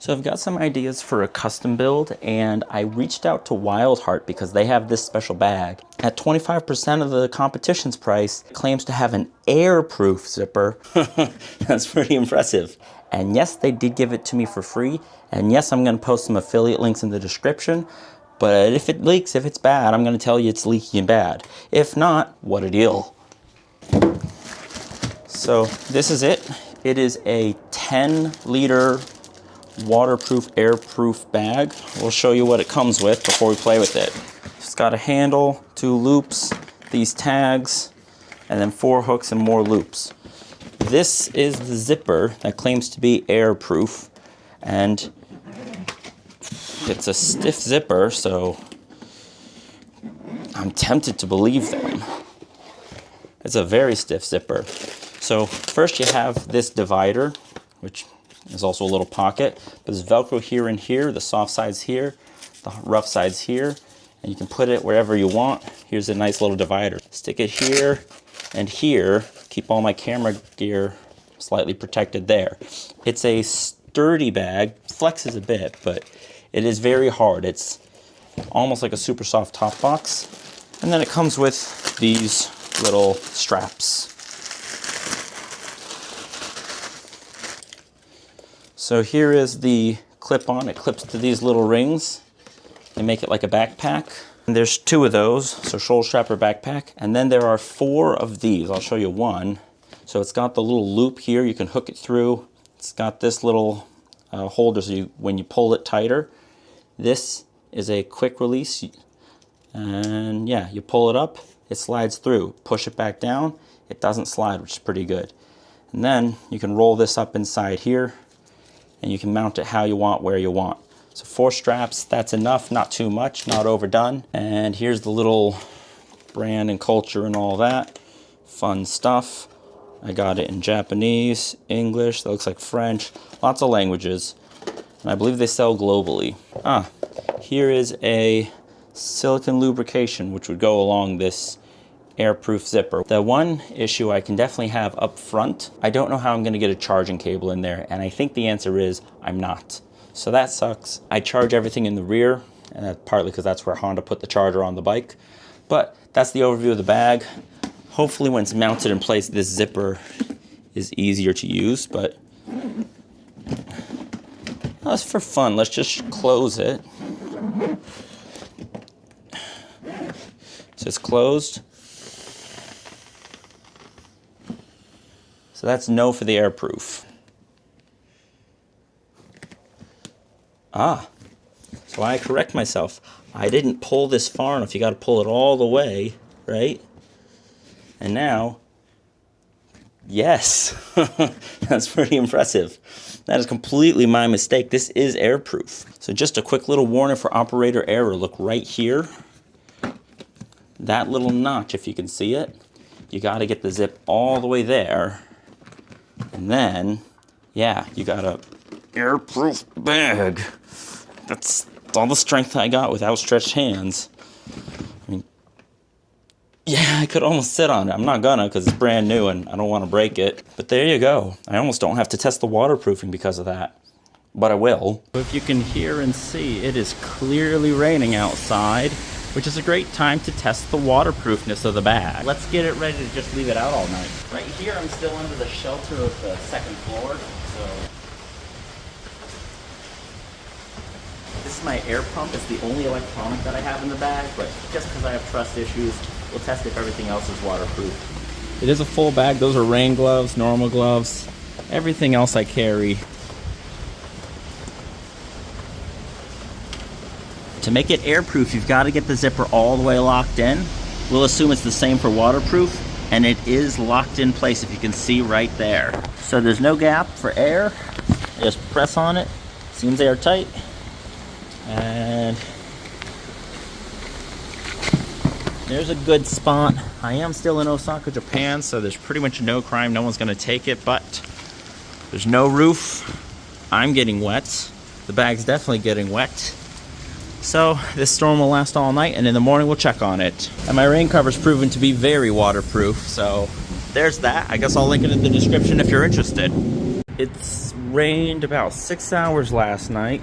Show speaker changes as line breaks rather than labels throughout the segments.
So I've got some ideas for a custom build, and I reached out to Wildheart because they have this special bag. At 25% of the competition's price, it claims to have an airproof zipper. That's pretty impressive. And yes, they did give it to me for free. And yes, I'm gonna post some affiliate links in the description. But if it leaks, if it's bad, I'm gonna tell you it's leaky and bad. If not, what a deal. So this is it. It is a 10-liter waterproof, airproof bag. We'll show you what it comes with before we play with it. It's got a handle, 2 loops, these tags, and then 4 hooks and more loops. This is the zipper that claims to be airproof, and it's a stiff zipper, so I'm tempted to believe them. It's a very stiff zipper. So first you have this divider, which there's also a little pocket, but there's Velcro here and here, the soft side's here, the rough side's here, and you can put it wherever you want. Here's a nice little divider. Stick it here and here, keep all my camera gear slightly protected there. It's a sturdy bag, flexes a bit, but it is very hard. It's almost like a super soft top box. And then it comes with these little straps. So here is the clip-on. It clips to these little rings. They make it like a backpack. And there's 2 of those, so shoulder strap or backpack. And then there are 4 of these. I'll show you one. So it's got the little loop here. You can hook it through. It's got this little holder, so when you pull it tighter. This is a quick release. And yeah, you pull it up, it slides through. Push it back down, it doesn't slide, which is pretty good. And then you can roll this up inside here, and you can mount it how you want, where you want. So 4 straps, that's enough, not too much, not overdone. And here's the little brand and culture and all that. Fun stuff. I got it in Japanese, English, that looks like French, lots of languages. And I believe they sell globally. Here is a silicone lubrication, which would go along this airproof zipper. The one issue I can definitely have up front, I don't know how I'm gonna get a charging cable in there, and I think the answer is I'm not. So that sucks. I charge everything in the rear, and that's partly because that's where Honda put the charger on the bike. But that's the overview of the bag. Hopefully when it's mounted in place, this zipper is easier to use, but that's for fun. Let's just close it. So it's closed. So that's no for the airproof. So I correct myself. I didn't pull this far enough. You got to pull it all the way, right? And now, yes, that's pretty impressive. That is completely my mistake. This is airproof. So just a quick little warning for operator error. Look right here. That little notch, if you can see it, you got to get the zip all the way there. And then, yeah, you got a airproof bag. That's all the strength I got with outstretched hands. I mean, yeah, I could almost sit on it. I'm not gonna because it's brand new and I don't want to break it. But there you go. I almost don't have to test the waterproofing because of that. But I will. If you can hear and see, it is clearly raining outside, which is a great time to test the waterproofness of the bag. Let's get it ready to just leave it out all night. Right here, I'm still under the shelter of the 2nd floor, so. This is my air pump. It's the only electronic that I have in the bag, but just because I have trust issues, we'll test if everything else is waterproof. It is a full bag. Those are rain gloves, normal gloves, everything else I carry. To make it airproof, you've got to get the zipper all the way locked in. We'll assume it's the same for waterproof, and it is locked in place, if you can see right there. So there's no gap for air. Just press on it, seems airtight. And there's a good spot. I am still in Osaka, Japan, so there's pretty much no crime. No one's gonna take it, but there's no roof. I'm getting wet. The bag's definitely getting wet. So this storm will last all night, and in the morning we'll check on it. And my rain cover's proven to be very waterproof, so there's that. I guess I'll link it in the description if you're interested. It's rained about 6 hours last night.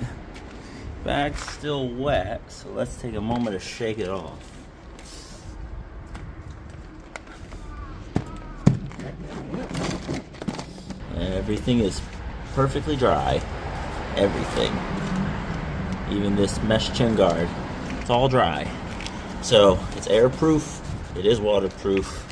Bag's still wet, so let's take a moment to shake it off. Everything is perfectly dry. Everything. Even this mesh chin guard. It's all dry. So, it's airproof. It is waterproof.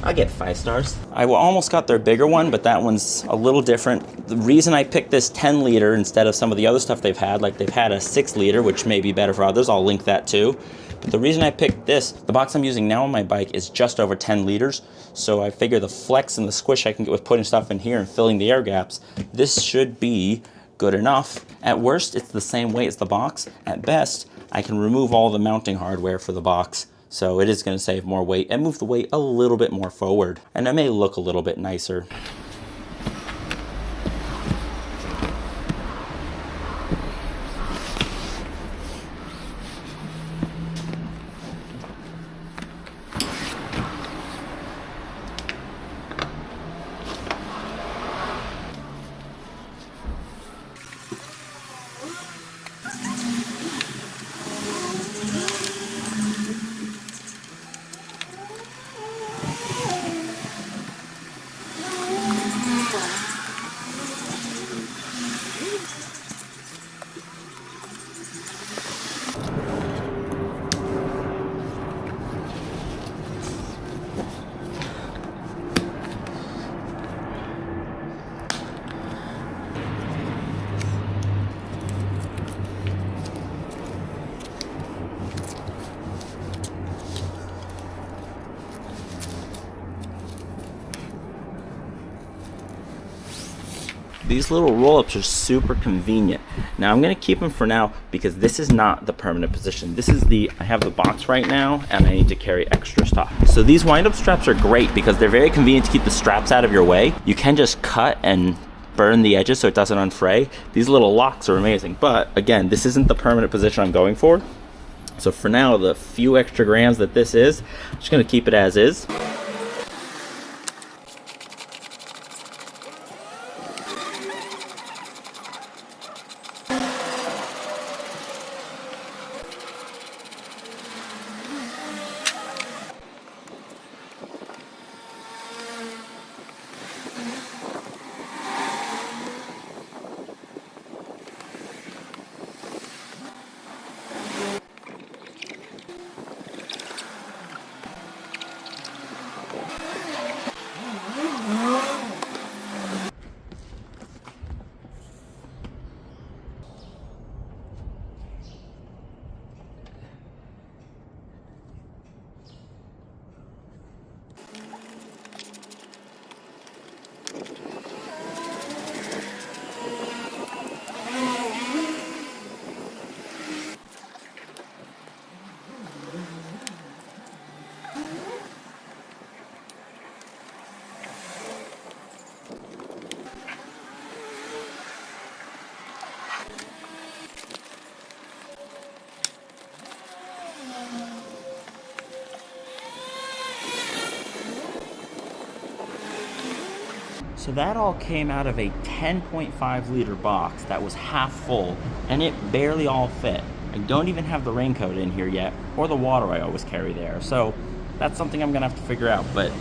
I get 5 stars. I almost got their bigger one, but that one's a little different. The reason I picked this 10 liter instead of some of the other stuff they've had, like they've had a 6 liter, which may be better for others, I'll link that too. But the reason I picked this, the box I'm using now on my bike is just over 10 liters. So I figure the flex and the squish I can get with putting stuff in here and filling the air gaps, this should be good enough. At worst, it's the same weight as the box. At best, I can remove all the mounting hardware for the box. So it is going to save more weight and move the weight a little bit more forward. And it may look a little bit nicer. These little roll-ups are super convenient. Now I'm gonna keep them for now because this is not the permanent position. This is I have the box right now and I need to carry extra stuff. So these wind-up straps are great because they're very convenient to keep the straps out of your way. You can just cut and burn the edges so it doesn't unfray. These little locks are amazing, but again, this isn't the permanent position I'm going for. So for now, the few extra grams that this is, I'm just gonna keep it as is. So that all came out of a 10.5 liter box that was half full, and it barely all fit. I don't even have the raincoat in here yet, or the water I always carry there. So that's something I'm gonna have to figure out. But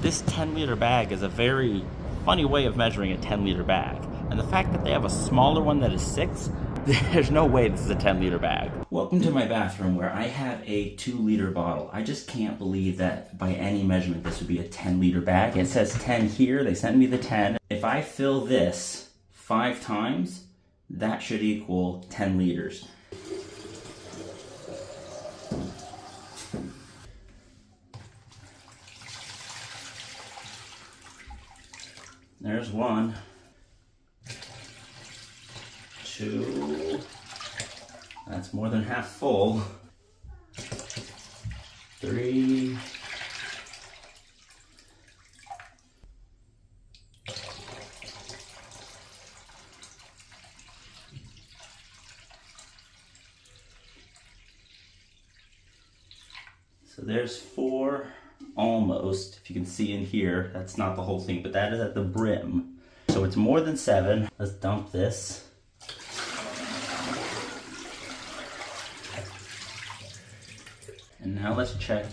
this 10 liter bag is a very funny way of measuring a 10 liter bag. And the fact that they have a smaller one that is 6, there's no way this is a 10 liter bag. Welcome to my bathroom where I have a 2 liter bottle. I just can't believe that by any measurement this would be a 10 liter bag. It says 10 here, they sent me the 10. If I fill this 5 times, that should equal 10 liters. There's 1, 2, that's more than half full. 3, 4. So there's 4 almost, if you can see in here. That's not the whole thing, but that is at the brim. So it's more than 7. Let's dump this. And now let's check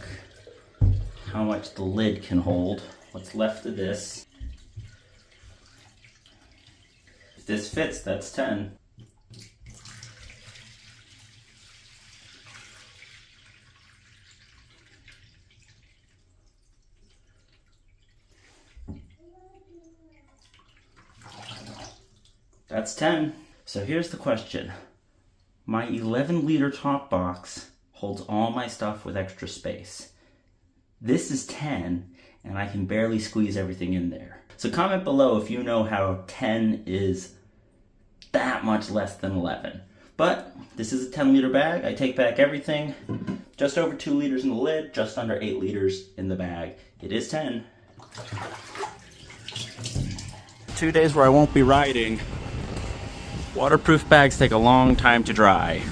how much the lid can hold. What's left of this. If this fits, that's 10. That's 10. So here's the question. My 11-liter top box holds all my stuff with extra space. This is 10, and I can barely squeeze everything in there. So comment below if you know how 10 is that much less than 11. But this is a 10-liter bag. I take back everything. Just over 2 liters in the lid, just under 8 liters in the bag. It is 10. 2 days where I won't be riding. Waterproof bags take a long time to dry.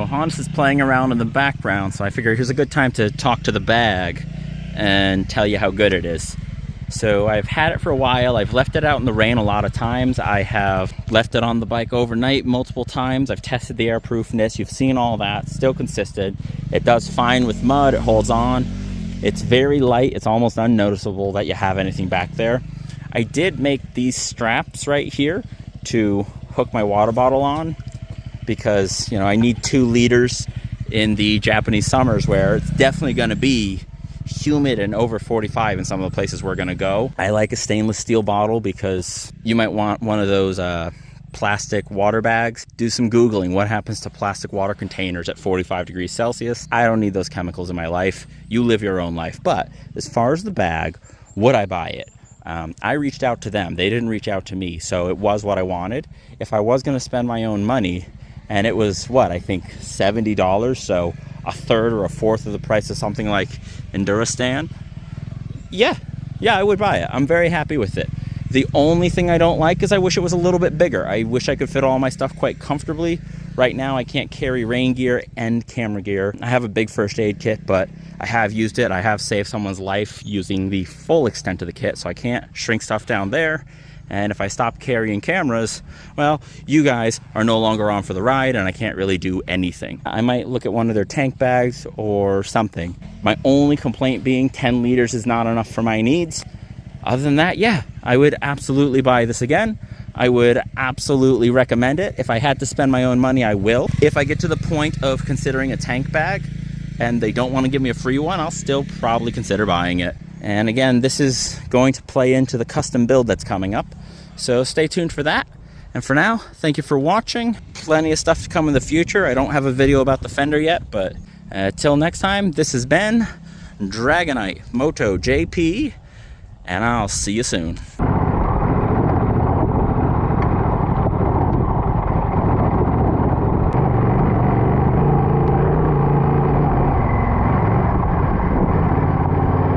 Hans is playing around in the background, so I figured here's a good time to talk to the bag and tell you how good it is. So I've had it for a while. I've left it out in the rain a lot of times. I have left it on the bike overnight multiple times. I've tested the airproofness. You've seen all that. Still consistent. It does fine with mud. It holds on. It's very light. It's almost unnoticeable that you have anything back there. I did make these straps right here to hook my water bottle on because, you know, I need 2 liters in the Japanese summers where it's definitely going to be humid and over 45 in some of the places we're going to go. I like a stainless steel bottle because you might want one of those plastic water bags. Do some Googling. What happens to plastic water containers at 45 degrees Celsius? I don't need those chemicals in my life. You live your own life. But as far as the bag, would I buy it? I reached out to them. They didn't reach out to me. So it was what I wanted. If I was going to spend my own money, and it was what, I think $70, so a third or a fourth of the price of something like Endurastan, yeah, I would buy it. I'm very happy with it. The only thing I don't like is I wish it was a little bit bigger. I wish I could fit all my stuff quite comfortably. Right now I can't carry rain gear and camera gear. I have a big first aid kit, but I have used it. I have saved someone's life using the full extent of the kit, so I can't shrink stuff down there. And if I stop carrying cameras, well, you guys are no longer on for the ride and I can't really do anything. I might look at one of their tank bags or something. My only complaint being 10 liters is not enough for my needs. Other than that, yeah, I would absolutely buy this again. I would absolutely recommend it. If I had to spend my own money, I will. If I get to the point of considering a tank bag and they don't want to give me a free one, I'll still probably consider buying it. And again, this is going to play into the custom build that's coming up. So stay tuned for that. And for now, thank you for watching. Plenty of stuff to come in the future. I don't have a video about the fender yet, but till next time, this has been Dragonite Moto JP, and I'll see you soon.